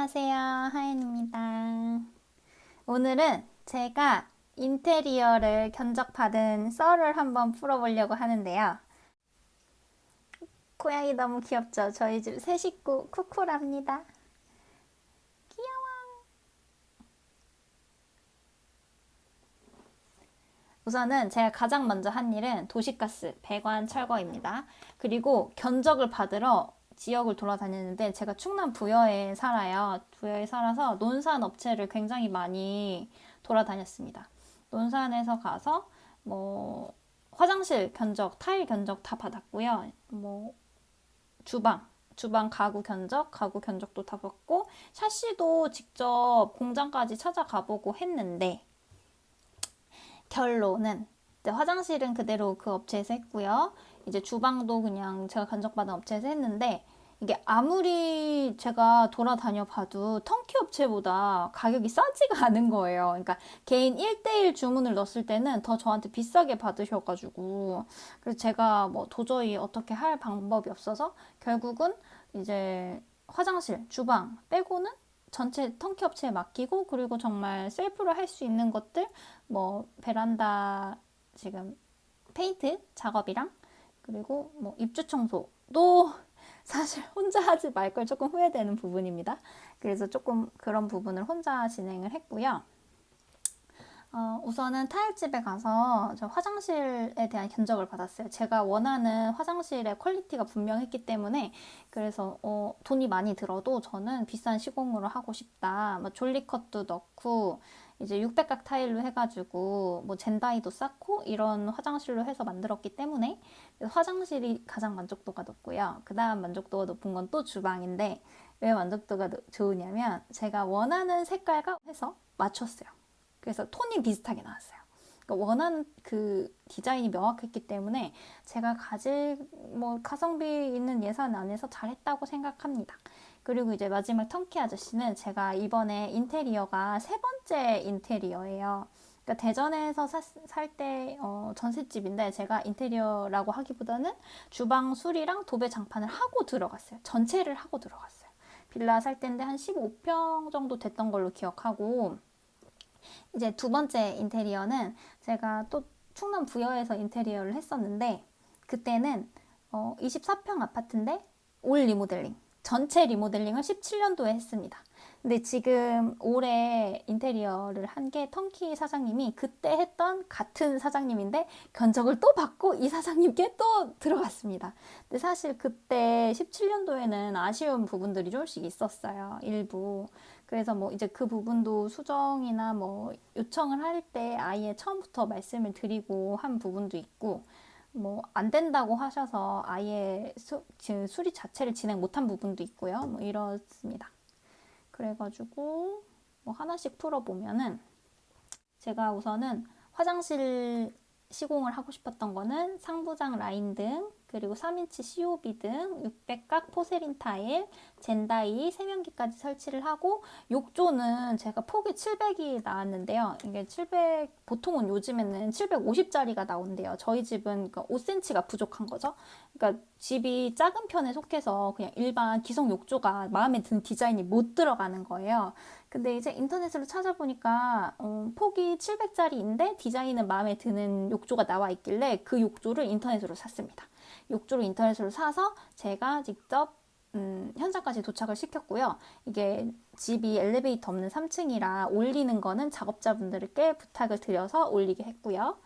안녕하세요. 하연입니다. 오늘은 제가 인테리어를 견적받은 썰을 한번 풀어보려고 하는데요. 고양이 너무 귀엽죠? 저희 집 새 식구 쿠쿠랍니다. 귀여워. 우선은 제가 가장 먼저 한 일은 도시가스 배관 철거입니다. 그리고 견적을 받으러 지역을 돌아다녔는데 제가 충남 부여에 살아요. 부여에 살아서 논산 업체를 굉장히 많이 돌아다녔습니다. 논산에서 가서 뭐 화장실 견적, 타일 견적 다 받았고요. 뭐 주방 가구 견적도 다 받고 샤시도 직접 공장까지 찾아가 보고 했는데 결론은 이제 화장실은 그대로 그 업체에서 했고요. 이제 주방도 그냥 제가 간접받은 업체에서 했는데 이게 아무리 제가 돌아다녀 봐도 턴키 업체보다 가격이 싸지가 않은 거예요. 그러니까 개인 1대1 주문을 넣었을 때는 더 저한테 비싸게 받으셔가지고 그래서 제가 뭐 도저히 어떻게 할 방법이 없어서 결국은 이제 화장실, 주방 빼고는 전체 턴키 업체에 맡기고 그리고 정말 셀프로 할 수 있는 것들 뭐 베란다 지금 페인트 작업이랑 그리고 뭐 입주 청소도 사실 혼자 하지 말 걸 조금 후회되는 부분입니다. 그래서 조금 그런 부분을 혼자 진행을 했고요. 우선은 타일집에 가서 저 화장실에 대한 견적을 받았어요. 제가 원하는 화장실의 퀄리티가 분명했기 때문에 그래서 돈이 많이 들어도 저는 비싼 시공으로 하고 싶다. 뭐 졸리컷도 넣고 이제 600각 타일로 해가지고 뭐 젠다이도 쌓고 이런 화장실로 해서 만들었기 때문에 화장실이 가장 만족도가 높고요. 그 다음 만족도가 높은 건 또 주방인데 왜 만족도가 좋으냐면 제가 원하는 색깔과 해서 맞췄어요. 그래서 톤이 비슷하게 나왔어요. 그러니까 원하는 그 디자인이 명확했기 때문에 제가 가질 뭐 가성비 있는 예산 안에서 잘했다고 생각합니다. 그리고 이제 마지막 턴키 아저씨는 제가 이번에 인테리어가 세 번째 인테리어예요. 그러니까 대전에서 살 때 전셋집인데 제가 인테리어라고 하기보다는 주방 수리랑 도배 장판을 하고 들어갔어요. 전체를 하고 들어갔어요. 빌라 살 때인데 한 15평 정도 됐던 걸로 기억하고 이제 두 번째 인테리어는 제가 또 충남 부여에서 인테리어를 했었는데 그때는 24평 아파트인데 올 리모델링 전체 리모델링을 17년도에 했습니다. 근데 지금 올해 인테리어를 한 게 턴키 사장님이 그때 했던 같은 사장님인데 견적을 또 받고 이 사장님께 또 들어갔습니다. 근데 사실 그때 17년도에는 아쉬운 부분들이 조금씩 있었어요. 일부. 그래서 뭐 이제 그 부분도 수정이나 뭐 요청을 할 때 아예 처음부터 말씀을 드리고 한 부분도 있고 뭐 안 된다고 하셔서 아예 수리 자체를 진행 못한 부분도 있고요. 뭐 이렇습니다. 그래가지고 뭐 하나씩 풀어보면은 제가 우선은 화장실 시공을 하고 싶었던 거는 상부장 라인 등 그리고 3인치 COB 등 600각 포세린 타일, 젠다이, 세면기까지 설치를 하고 욕조는 제가 폭이 700이 나왔는데요. 이게 700 보통은 요즘에는 750짜리가 나온대요. 저희 집은 5cm가 부족한 거죠. 그러니까 집이 작은 편에 속해서 그냥 일반 기성 욕조가 마음에 든 디자인이 못 들어가는 거예요. 근데 이제 인터넷으로 찾아보니까 폭이 700짜리인데 디자인은 마음에 드는 욕조가 나와 있길래 그 욕조를 인터넷으로 샀습니다. 욕조를 인터넷으로 사서 제가 직접 현장까지 도착을 시켰고요. 이게 집이 엘리베이터 없는 3층이라 올리는 거는 작업자분들께 부탁을 드려서 올리게 했고요.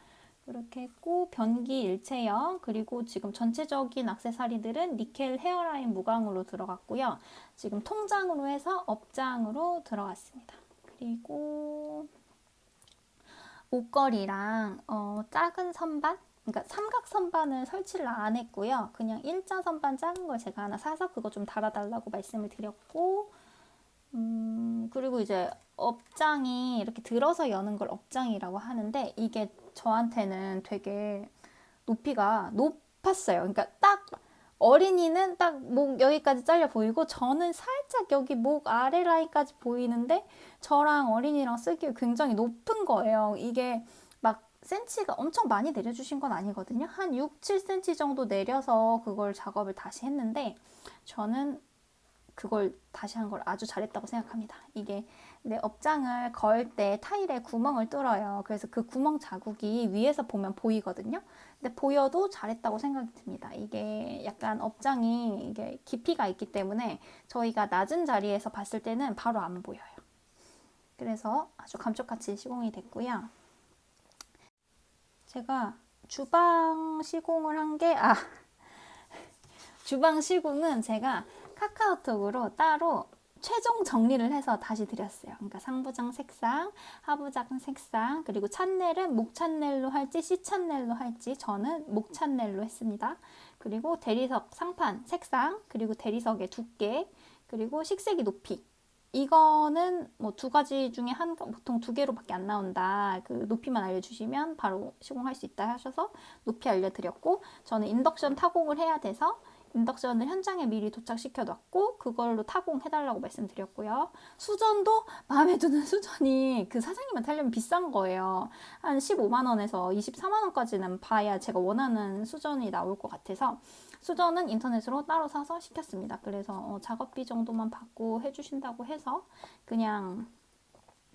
그렇게 했고 변기 일체형 그리고 지금 전체적인 액세서리들은 니켈 헤어라인 무광으로 들어갔고요. 지금 통장으로 해서 업장으로 들어갔습니다. 그리고 옷걸이랑 작은 선반 그러니까 삼각 선반을 설치를 안 했고요. 그냥 일자 선반 작은 걸 제가 하나 사서 그거 좀 달아달라고 말씀을 드렸고 그리고 이제 업장이 이렇게 들어서 여는 걸 업장이라고 하는데 이게 저한테는 되게 높이가 높았어요. 그러니까 딱 어린이는 딱 목 여기까지 잘려 보이고 저는 살짝 여기 목 아래 라인까지 보이는데 저랑 어린이랑 쓰기에 굉장히 높은 거예요. 이게 막 센치가 엄청 많이 내려주신 건 아니거든요. 한 6, 7cm 정도 내려서 그걸 작업을 다시 했는데 저는 그걸 다시 한 걸 아주 잘했다고 생각합니다. 이게 내 업장을 걸 때 타일에 구멍을 뚫어요. 그래서 그 구멍 자국이 위에서 보면 보이거든요. 근데 보여도 잘했다고 생각이 듭니다. 이게 약간 업장이 이게 깊이가 있기 때문에 저희가 낮은 자리에서 봤을 때는 바로 안 보여요. 그래서 아주 감쪽같이 시공이 됐고요. 제가 주방 시공을 한 게, 주방 시공은 제가 카카오톡으로 따로 최종 정리를 해서 다시 드렸어요. 그러니까 상부장 색상, 하부장 색상, 그리고 찬넬은 목찬넬로 할지 C찬넬로 할지 저는 목찬넬로 했습니다. 그리고 대리석 상판 색상, 그리고 대리석의 두께, 그리고 식세기 높이. 이거는 뭐 두 가지 중에 보통 두 개로밖에 안 나온다. 그 높이만 알려주시면 바로 시공할 수 있다 하셔서 높이 알려드렸고, 저는 인덕션 타공을 해야 돼서 인덕션을 현장에 미리 도착시켜 놨고 그걸로 타공해달라고 말씀드렸고요. 수전도 마음에 드는 수전이 그 사장님한테 하려면 비싼 거예요. 한 15만 원에서 24만 원까지는 봐야 제가 원하는 수전이 나올 것 같아서 수전은 인터넷으로 따로 사서 시켰습니다. 그래서 작업비 정도만 받고 해주신다고 해서 그냥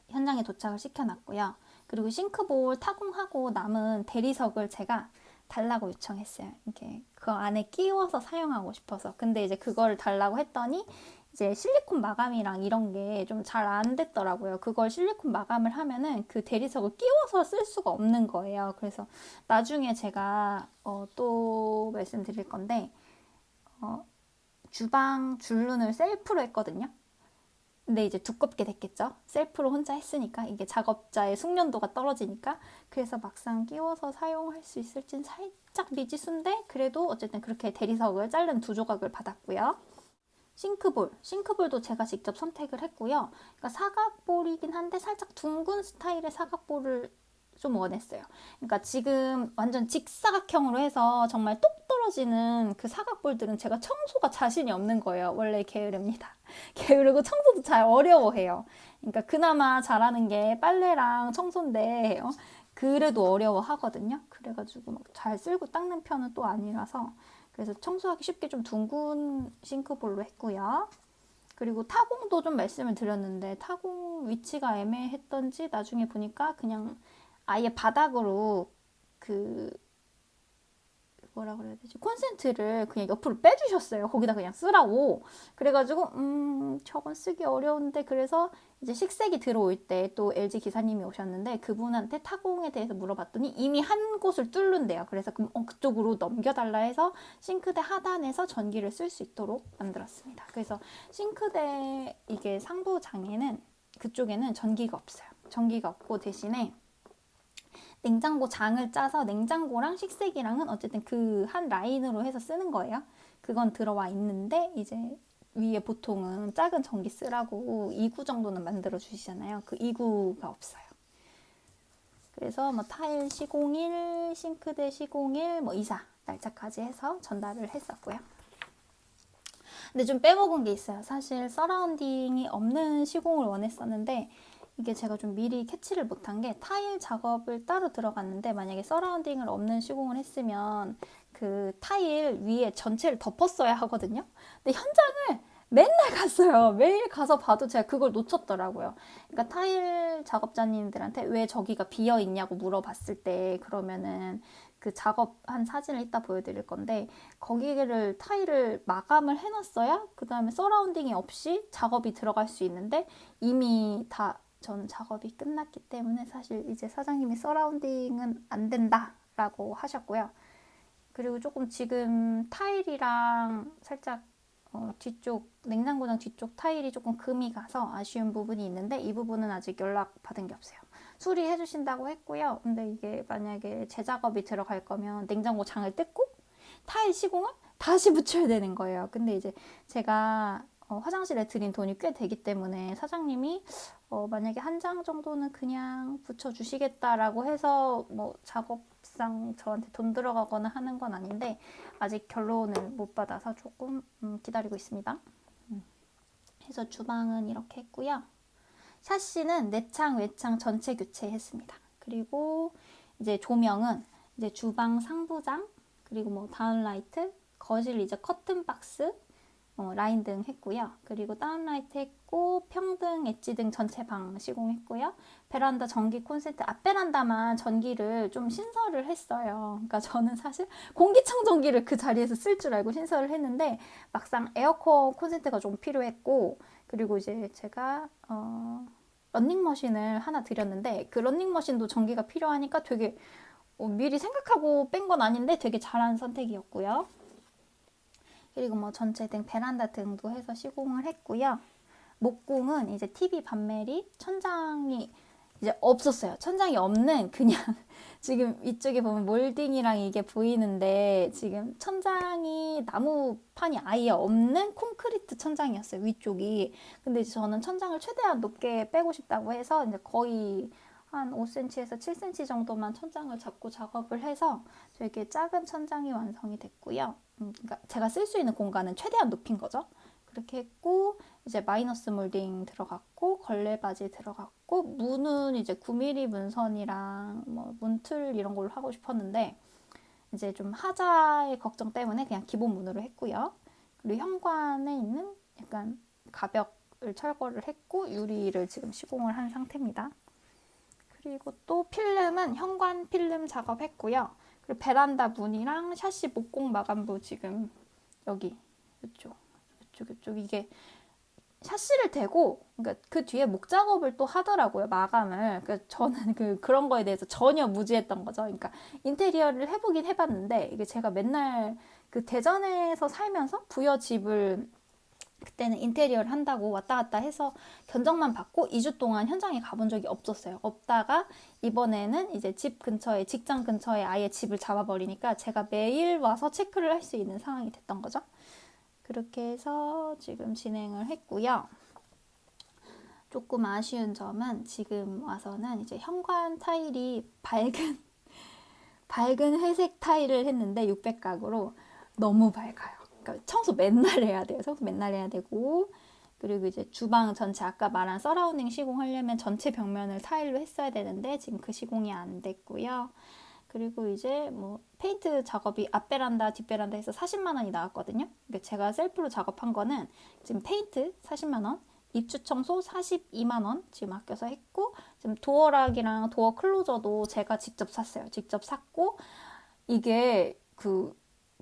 현장에 도착을 시켜놨고요. 그리고 싱크볼 타공하고 남은 대리석을 제가 달라고 요청했어요. 이렇게 그 안에 끼워서 사용하고 싶어서. 근데 이제 그걸 달라고 했더니 이제 실리콘 마감이랑 이런 게 좀 잘 안 됐더라고요. 그걸 실리콘 마감을 하면은 그 대리석을 끼워서 쓸 수가 없는 거예요. 그래서 나중에 제가 또 말씀드릴 건데 주방 줄눈을 셀프로 했거든요. 근데 이제 두껍게 됐겠죠. 셀프로 혼자 했으니까 이게 작업자의 숙련도가 떨어지니까. 그래서 막상 끼워서 사용할 수 있을진 살짝 미지수인데 그래도 어쨌든 그렇게 대리석을 자른 두 조각을 받았고요. 싱크볼도 제가 직접 선택을 했고요. 그러니까 사각볼이긴 한데 살짝 둥근 스타일의 사각볼을 좀 원했어요. 그러니까 지금 완전 직사각형으로 해서 정말 똑 떨어지는 그 사각볼들은 제가 청소가 자신이 없는 거예요. 원래 게으릅니다. 게으르고 청소도 잘 어려워해요. 그러니까 그나마 잘하는 게 빨래랑 청소인데 그래도 어려워하거든요. 그래가지고 막 잘 쓸고 닦는 편은 또 아니라서 그래서 청소하기 쉽게 좀 둥근 싱크볼로 했고요. 그리고 타공도 좀 말씀을 드렸는데 타공 위치가 애매했던지 나중에 보니까 그냥 아예 바닥으로 뭐라 그래야 되지? 콘센트를 그냥 옆으로 빼주셨어요. 거기다 그냥 쓰라고. 그래가지고 저건 쓰기 어려운데 그래서 이제 식색이 들어올 때 또 LG 기사님이 오셨는데 그분한테 타공에 대해서 물어봤더니 이미 한 곳을 뚫는데요. 그래서 그쪽으로 넘겨달라 해서 싱크대 하단에서 전기를 쓸 수 있도록 만들었습니다. 그래서 싱크대 이게 상부장에는 그쪽에는 전기가 없어요. 전기가 없고 대신에 냉장고 장을 짜서 냉장고랑 식세기랑은 어쨌든 그 한 라인으로 해서 쓰는 거예요. 그건 들어와 있는데 이제 위에 보통은 작은 전기 쓰라고 2구 정도는 만들어 주시잖아요. 그 2구가 없어요. 그래서 뭐 타일 시공일, 싱크대 시공일, 뭐 이사 날짜까지 해서 전달을 했었고요. 근데 좀 빼먹은 게 있어요. 사실 서라운딩이 없는 시공을 원했었는데 이게 제가 좀 미리 캐치를 못한 게 타일 작업을 따로 들어갔는데 만약에 서라운딩을 없는 시공을 했으면 그 타일 위에 전체를 덮었어야 하거든요. 근데 현장을 맨날 갔어요. 매일 가서 봐도 제가 그걸 놓쳤더라고요. 그러니까 타일 작업자님들한테 왜 저기가 비어 있냐고 물어봤을 때 그러면은 그 작업한 사진을 이따 보여드릴 건데 거기를 타일을 마감을 해놨어야 그 다음에 서라운딩이 없이 작업이 들어갈 수 있는데 이미 다 저는 작업이 끝났기 때문에 사실 이제 사장님이 서라운딩은 안 된다라고 하셨고요. 그리고 조금 지금 타일이랑 살짝 뒤쪽 냉장고장 뒤쪽 타일이 조금 금이 가서 아쉬운 부분이 있는데 이 부분은 아직 연락 받은 게 없어요. 수리해 주신다고 했고요. 근데 이게 만약에 재작업이 들어갈 거면 냉장고 장을 뜯고 타일 시공을 다시 붙여야 되는 거예요. 근데 이제 제가 화장실에 들인 돈이 꽤 되기 때문에 사장님이 만약에 한 장 정도는 그냥 붙여주시겠다라고 해서 뭐 작업상 저한테 돈 들어가거나 하는 건 아닌데 아직 결론을 못 받아서 조금 기다리고 있습니다. 그래서 주방은 이렇게 했고요. 샤시는 내창, 외창 전체 교체했습니다. 그리고 이제 조명은 이제 주방 상부장, 그리고 뭐 다운라이트, 거실 이제 커튼 박스, 라인 등 했고요. 그리고 다운라이트 했고 평등, 엣지 등 전체 방 시공했고요. 베란다 전기 콘센트, 앞베란다만 전기를 좀 신설을 했어요. 그러니까 저는 사실 공기청정기를 그 자리에서 쓸 줄 알고 신설을 했는데 막상 에어컨 콘센트가 좀 필요했고, 그리고 이제 제가 런닝머신을 하나 드렸는데 그 런닝머신도 전기가 필요하니까 되게 미리 생각하고 뺀 건 아닌데 되게 잘한 선택이었고요. 그리고 뭐 전체 등 베란다 등도 해서 시공을 했고요. 목공은 이제 TV 반메리, 천장이 이제 없었어요. 천장이 없는 그냥 지금 이쪽에 보면 몰딩이랑 이게 보이는데 지금 천장이 나무판이 아예 없는 콘크리트 천장이었어요. 위쪽이. 근데 이제 저는 천장을 최대한 높게 빼고 싶다고 해서 이제 거의 한 5cm에서 7cm 정도만 천장을 잡고 작업을 해서 되게 작은 천장이 완성이 됐고요. 그러니까 제가 쓸 수 있는 공간은 최대한 높인 거죠. 그렇게 했고 이제 마이너스 몰딩 들어갔고 걸레바지 들어갔고 문은 이제 9mm 문선이랑 뭐 문틀 이런 걸로 하고 싶었는데 이제 좀 하자의 걱정 때문에 그냥 기본 문으로 했고요. 그리고 현관에 있는 약간 가벽을 철거를 했고 유리를 지금 시공을 한 상태입니다. 그리고 또 필름은 현관 필름 작업했고요. 그리고 베란다 문이랑 샤시 목공 마감부 지금 여기 이쪽 이게 샤시를 대고 그러니까 그 뒤에 목 작업을 또 하더라고요. 마감을. 그러니까 저는 그런 거에 대해서 전혀 무지했던 거죠. 그러니까 인테리어를 해보긴 해봤는데 이게 제가 맨날 그 대전에서 살면서 부여 집을 그때는 인테리어를 한다고 왔다 갔다 해서 견적만 받고 2주 동안 현장에 가본 적이 없었어요. 없다가 이번에는 이제 집 근처에, 직장 근처에 아예 집을 잡아버리니까 제가 매일 와서 체크를 할 수 있는 상황이 됐던 거죠. 그렇게 해서 지금 진행을 했고요. 조금 아쉬운 점은 지금 와서는 이제 현관 타일이 밝은 회색 타일을 했는데 600각으로 너무 밝아요. 그러니까 청소 맨날 해야 돼요. 청소 맨날 해야 되고, 그리고 이제 주방 전체 아까 말한 서라운딩 시공하려면 전체 벽면을 타일로 했어야 되는데 지금 그 시공이 안 됐고요. 그리고 이제 뭐 페인트 작업이 앞베란다 뒷베란다에서 40만 원이 나왔거든요. 그러니까 제가 셀프로 작업한 거는 지금 페인트 40만 원, 입주 청소 42만 원 지금 아껴서 했고, 지금 도어락이랑 도어 클로저도 제가 직접 샀어요. 직접 샀고, 이게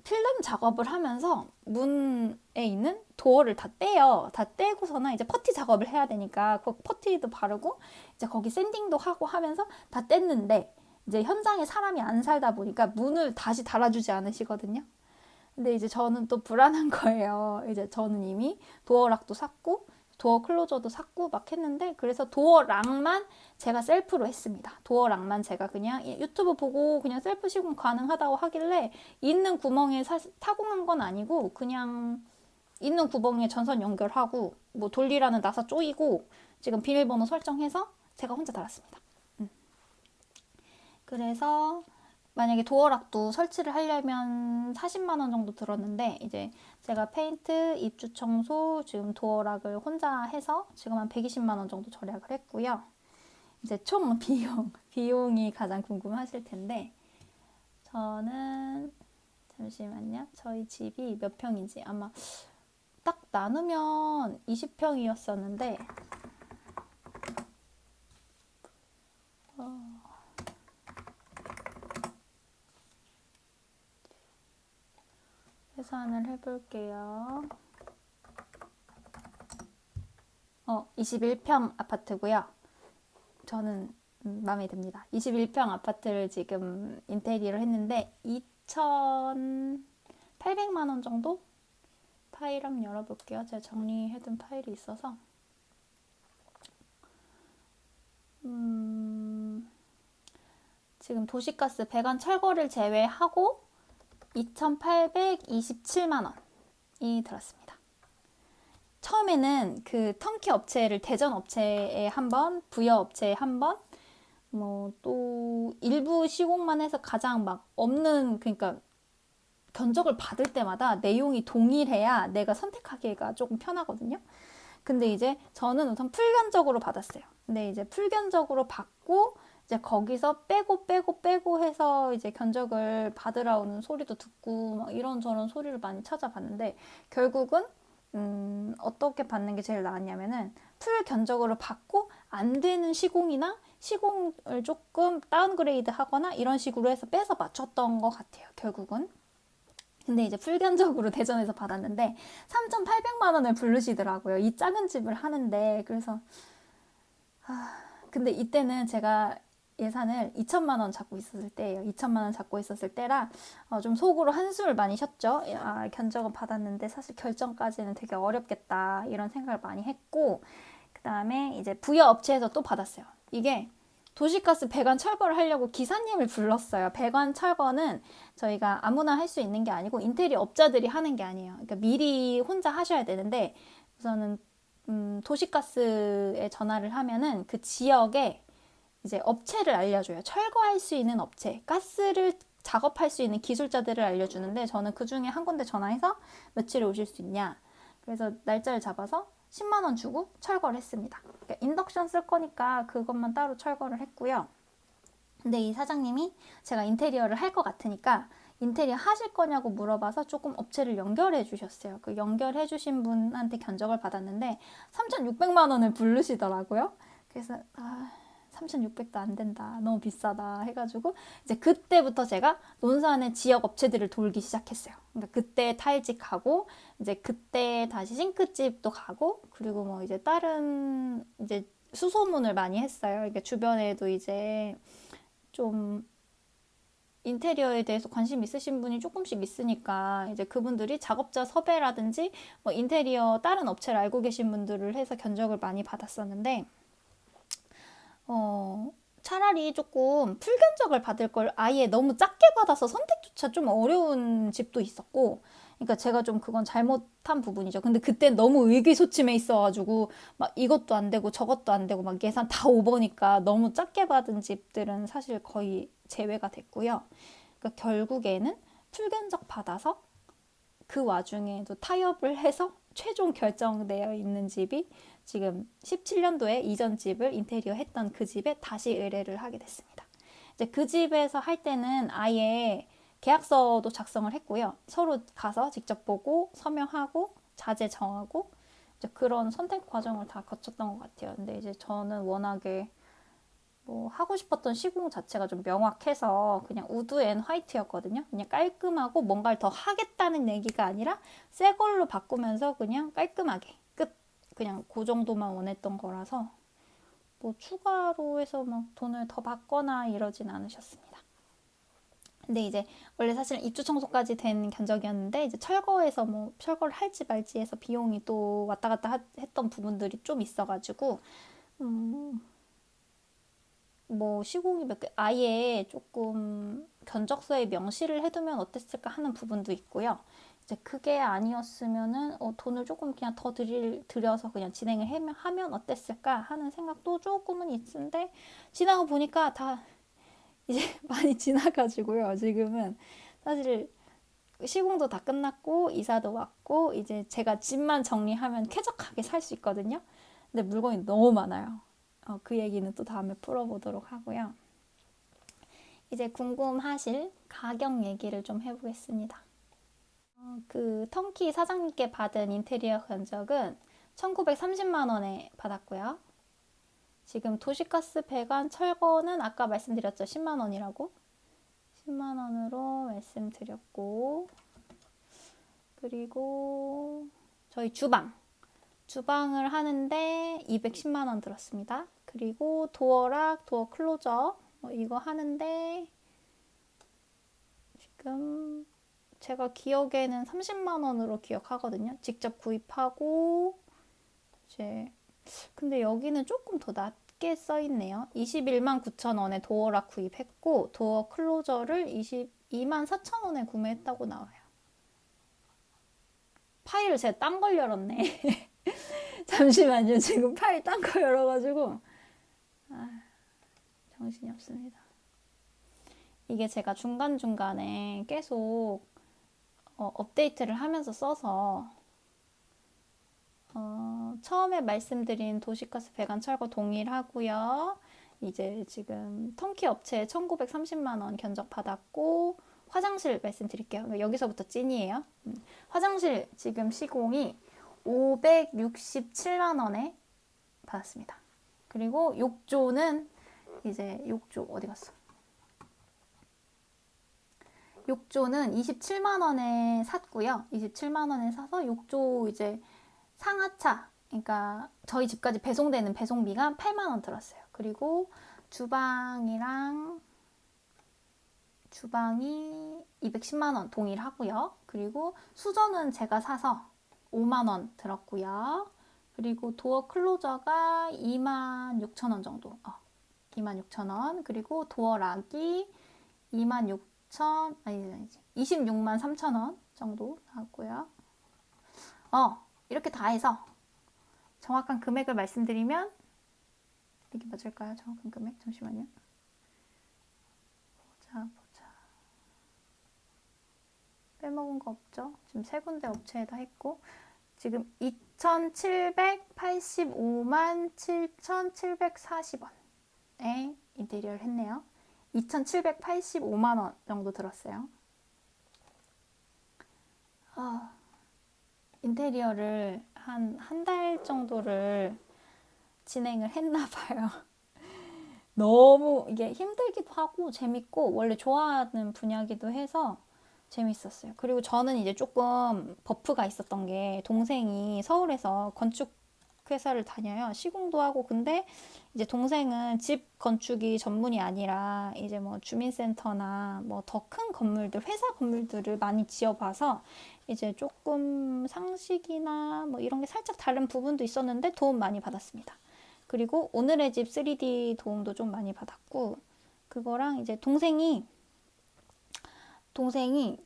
필름 작업을 하면서 문에 있는 도어를 다 떼요. 다 떼고서는 이제 퍼티 작업을 해야 되니까 그 퍼티도 바르고 이제 거기 샌딩도 하고 하면서 다 뗐는데 이제 현장에 사람이 안 살다 보니까 문을 다시 달아주지 않으시거든요. 근데 이제 저는 또 불안한 거예요. 이제 저는 이미 도어락도 샀고 도어 클로저도 샀고 막 했는데, 그래서 도어락만 제가 셀프로 했습니다. 도어락만 제가 그냥 유튜브 보고 그냥 셀프 시공 가능하다고 하길래 있는 구멍에 타공한 건 아니고 그냥 있는 구멍에 전선 연결하고 뭐 돌리라는 나사 조이고 지금 비밀번호 설정해서 제가 혼자 달았습니다. 그래서 만약에 도어락도 설치를 하려면 40만 원 정도 들었는데 이제 제가 페인트, 입주 청소, 지금 도어락을 혼자 해서 지금 한 120만 원 정도 절약을 했고요. 이제 총 비용이 가장 궁금하실 텐데 저는 잠시만요. 저희 집이 몇 평인지 아마 딱 나누면 20평이었었는데 계산을 해볼게요. 21평 아파트고요. 저는 마음에 듭니다. 21평 아파트를 지금 인테리어를 했는데 2,800만 원 정도? 파일 한번 열어볼게요. 제가 정리해둔 파일이 있어서 지금 도시가스 배관 철거를 제외하고 2,827만 원이 들었습니다. 처음에는 그 턴키 업체를 대전 업체에 한 번, 부여 업체에 한 번, 뭐 또 일부 시공만 해서 가장 막 없는, 그러니까 견적을 받을 때마다 내용이 동일해야 내가 선택하기가 조금 편하거든요. 근데 이제 저는 우선 풀견적으로 받았어요. 근데 이제 풀견적으로 받고 이제 거기서 빼고 해서 이제 견적을 받으러 오는 소리도 듣고 막 이런저런 소리를 많이 찾아봤는데 결국은 어떻게 받는 게 제일 나았냐면은 풀 견적으로 받고 안 되는 시공이나 시공을 조금 다운그레이드 하거나 이런 식으로 해서 빼서 맞췄던 것 같아요, 결국은. 근데 이제 풀 견적으로 대전에서 받았는데 3,800만 원을 부르시더라고요. 이 작은 집을 하는데. 그래서 근데 이때는 제가 예산을 2천만 원 잡고 있었을 때예요. 2천만 원 잡고 있었을 때라 좀 속으로 한숨을 많이 쉬었죠. 견적은 받았는데 사실 결정까지는 되게 어렵겠다 이런 생각을 많이 했고, 그 다음에 이제 부여 업체에서 또 받았어요. 이게 도시가스 배관 철거를 하려고 기사님을 불렀어요. 배관 철거는 저희가 아무나 할 수 있는 게 아니고 인테리어 업자들이 하는 게 아니에요. 그러니까 미리 혼자 하셔야 되는데, 우선은 도시가스에 전화를 하면은 그 지역에 이제 업체를 알려줘요. 철거할 수 있는 업체, 가스를 작업할 수 있는 기술자들을 알려주는데, 저는 그 중에 한 군데 전화해서 며칠에 오실 수 있냐. 그래서 날짜를 잡아서 10만 원 주고 철거를 했습니다. 그러니까 인덕션 쓸 거니까 그것만 따로 철거를 했고요. 근데 이 사장님이 제가 인테리어를 할 것 같으니까 인테리어 하실 거냐고 물어봐서 조금 업체를 연결해 주셨어요. 그 연결해 주신 분한테 견적을 받았는데 3,600만 원을 부르시더라고요. 그래서 3,600도 안 된다. 너무 비싸다 해가지고 이제 그때부터 제가 논산의 지역 업체들을 돌기 시작했어요. 그러니까 그때 타일집 가고 이제 그때 다시 싱크집도 가고, 그리고 뭐 이제 다른 이제 수소문을 많이 했어요. 이게 주변에도 이제 좀 인테리어에 대해서 관심 있으신 분이 조금씩 있으니까 이제 그분들이 작업자 섭외라든지 뭐 인테리어 다른 업체를 알고 계신 분들을 해서 견적을 많이 받았었는데, 차라리 조금 풀견적을 받을 걸 아예 너무 작게 받아서 선택조차 좀 어려운 집도 있었고, 그러니까 제가 좀 그건 잘못한 부분이죠. 근데 그때 너무 의기소침해 있어가지고 막 이것도 안 되고 저것도 안 되고 막 예산 다 오버니까 너무 작게 받은 집들은 사실 거의 제외가 됐고요. 그러니까 결국에는 풀견적 받아서 그 와중에도 타협을 해서 최종 결정되어 있는 집이 지금 17년도에 이전 집을 인테리어 했던 그 집에 다시 의뢰를 하게 됐습니다. 이제 그 집에서 할 때는 아예 계약서도 작성을 했고요. 서로 가서 직접 보고 서명하고 자재 정하고 이제 그런 선택 과정을 다 거쳤던 것 같아요. 근데 이제 저는 워낙에 뭐 하고 싶었던 시공 자체가 좀 명확해서 그냥 우드 앤 화이트였거든요. 그냥 깔끔하고 뭔가를 더 하겠다는 얘기가 아니라 새 걸로 바꾸면서 그냥 깔끔하게 끝. 그냥 그 정도만 원했던 거라서 뭐 추가로 해서 막 돈을 더 받거나 이러진 않으셨습니다. 근데 이제 원래 사실 입주 청소까지 된 견적이었는데 이제 철거해서 뭐 철거를 할지 말지 해서 비용이 또 왔다 갔다 했던 부분들이 좀 있어가지고 뭐 시공이 몇 개 아예 조금 견적서에 명시를 해두면 어땠을까 하는 부분도 있고요. 이제 그게 아니었으면은 돈을 조금 그냥 더 들여서 그냥 진행을 하면 어땠을까 하는 생각도 조금은 있는데, 지나가 보니까 다 이제 많이 지나가지고요. 지금은 사실 시공도 다 끝났고 이사도 왔고 이제 제가 집만 정리하면 쾌적하게 살 수 있거든요. 근데 물건이 너무 많아요. 그 얘기는 또 다음에 풀어보도록 하고요. 이제 궁금하실 가격 얘기를 좀 해보겠습니다. 그 턴키 사장님께 받은 인테리어 견적은 1,930만 원에 받았고요. 지금 도시가스 배관 철거는 아까 말씀드렸죠. 10만 원이라고. 10만 원으로 말씀드렸고, 그리고 저희 주방을 하는데 210만 원 들었습니다. 그리고 도어락, 도어 클로저 이거 하는데 지금 제가 기억에는 30만 원으로 기억하거든요. 직접 구입하고 이제 근데 여기는 조금 더 낮게 써 있네요. 21만 9천 원에 도어락 구입했고 도어 클로저를 22만 4천 원에 구매했다고 나와요. 파일을 제가 딴 걸 열었네. 잠시만요. 지금 파일 딴 거 열어가지고 정신이 없습니다. 이게 제가 중간중간에 계속 업데이트를 하면서 써서 처음에 말씀드린 도시가스 배관 철거 동일하고요. 이제 지금 턴키 업체에 1,930만 원 견적 받았고, 화장실 말씀드릴게요. 여기서부터 찐이에요. 화장실 지금 시공이 567만 원에 받았습니다. 그리고 욕조는 이제 욕조 어디 갔어? 욕조는 27만 원에 샀고요. 27만 원에 사서 욕조 이제 상하차, 그러니까 저희 집까지 배송되는 배송비가 8만 원 들었어요. 그리고 주방이 210만 원 동일하고요. 그리고 수저는 제가 사서 5만 원 들었고요. 그리고 도어 클로저가 2만 6천 원 정도. 2만 6천 원. 그리고 도어 락이 2만 6천, 아니지. 26만 3천 원 정도 나왔고요. 이렇게 다 해서 정확한 금액을 말씀드리면 이게 맞을까요? 정확한 금액? 잠시만요. 보자. 빼먹은 거 없죠? 지금 세 군데 업체에다 했고 지금 2,785만 7,740원에 인테리어를 했네요. 2,785만 원 정도 들었어요. 인테리어를 한 달 정도를 진행을 했나 봐요. 너무 이게 힘들기도 하고 재밌고 원래 좋아하는 분야기도 해서 재밌었어요. 그리고 저는 이제 조금 버프가 있었던 게 동생이 서울에서 건축 회사를 다녀요. 시공도 하고. 근데 이제 동생은 집 건축이 전문이 아니라 이제 뭐 주민센터나 뭐 더 큰 건물들, 회사 건물들을 많이 지어봐서 이제 조금 상식이나 뭐 이런 게 살짝 다른 부분도 있었는데 도움 많이 받았습니다. 그리고 오늘의 집 3D 도움도 좀 많이 받았고, 그거랑 이제 동생이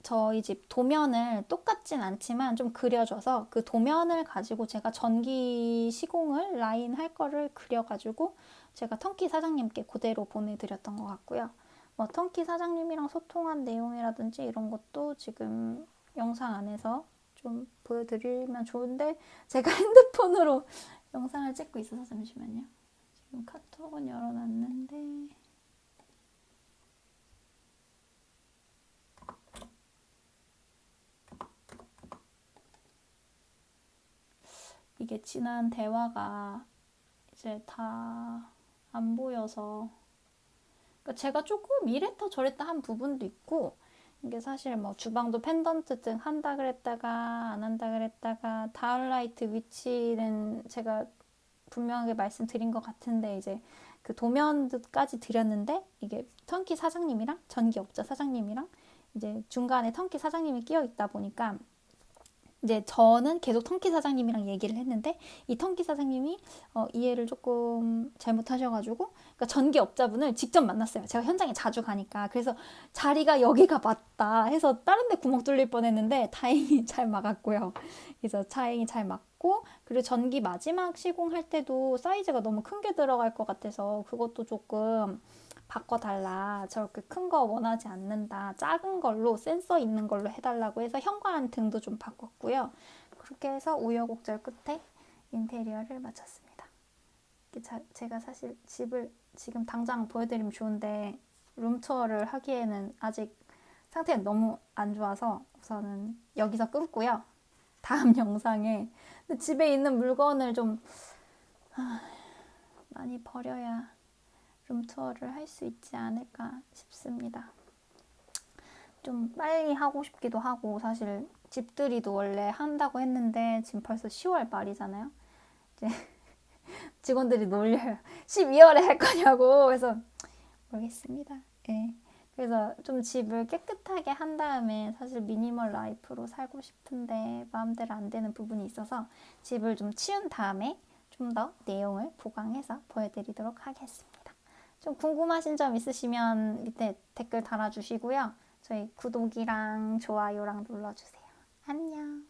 저희 집 도면을 똑같진 않지만 좀 그려줘서 그 도면을 가지고 제가 전기 시공을 라인 할 거를 그려가지고 제가 턴키 사장님께 그대로 보내드렸던 것 같고요. 뭐 턴키 사장님이랑 소통한 내용이라든지 이런 것도 지금 영상 안에서 좀 보여드리면 좋은데 제가 핸드폰으로 영상을 찍고 있어서 잠시만요. 지금 카톡은 열어놨는데 이게 지난 대화가 이제 다 안 보여서, 그러니까 제가 조금 이랬다 저랬다 한 부분도 있고, 이게 사실 뭐 주방도 펜던트 등 한다 그랬다가 안 한다 그랬다가 다운라이트 위치는 제가 분명하게 말씀드린 것 같은데 이제 그 도면까지 드렸는데 이게 턴키 사장님이랑 전기업자 사장님이랑 이제 중간에 턴키 사장님이 끼어 있다 보니까 이제 저는 계속 턴키 사장님이랑 얘기를 했는데 이 턴키 사장님이 이해를 조금 잘못하셔가지고, 그러니까 전기업자분을 직접 만났어요. 제가 현장에 자주 가니까. 그래서 자리가 여기가 맞다 해서 다른 데 구멍 뚫릴 뻔했는데 다행히 잘 막았고요. 그래서 다행히 잘 막고, 그리고 전기 마지막 시공할 때도 사이즈가 너무 큰 게 들어갈 것 같아서 그것도 조금 바꿔달라. 저렇게 큰 거 원하지 않는다. 작은 걸로 센서 있는 걸로 해달라고 해서 현관 등도 좀 바꿨고요. 그렇게 해서 우여곡절 끝에 인테리어를 마쳤습니다. 제가 사실 집을 지금 당장 보여드리면 좋은데 룸투어를 하기에는 아직 상태가 너무 안 좋아서 우선은 여기서 끊고요. 다음 영상에 집에 있는 물건을 좀 많이 버려야 룸투어를 할 수 있지 않을까 싶습니다. 좀 빨리 하고 싶기도 하고, 사실 집들이도 원래 한다고 했는데 지금 벌써 10월 말이잖아요. 이제 직원들이 놀려요. 12월에 할 거냐고. 그래서 모르겠습니다. 네. 그래서 좀 집을 깨끗하게 한 다음에 사실 미니멀 라이프로 살고 싶은데 마음대로 안 되는 부분이 있어서 집을 좀 치운 다음에 좀 더 내용을 보강해서 보여드리도록 하겠습니다. 좀 궁금하신 점 있으시면 밑에 댓글 달아주시고요. 저희 구독이랑 좋아요랑 눌러주세요. 안녕.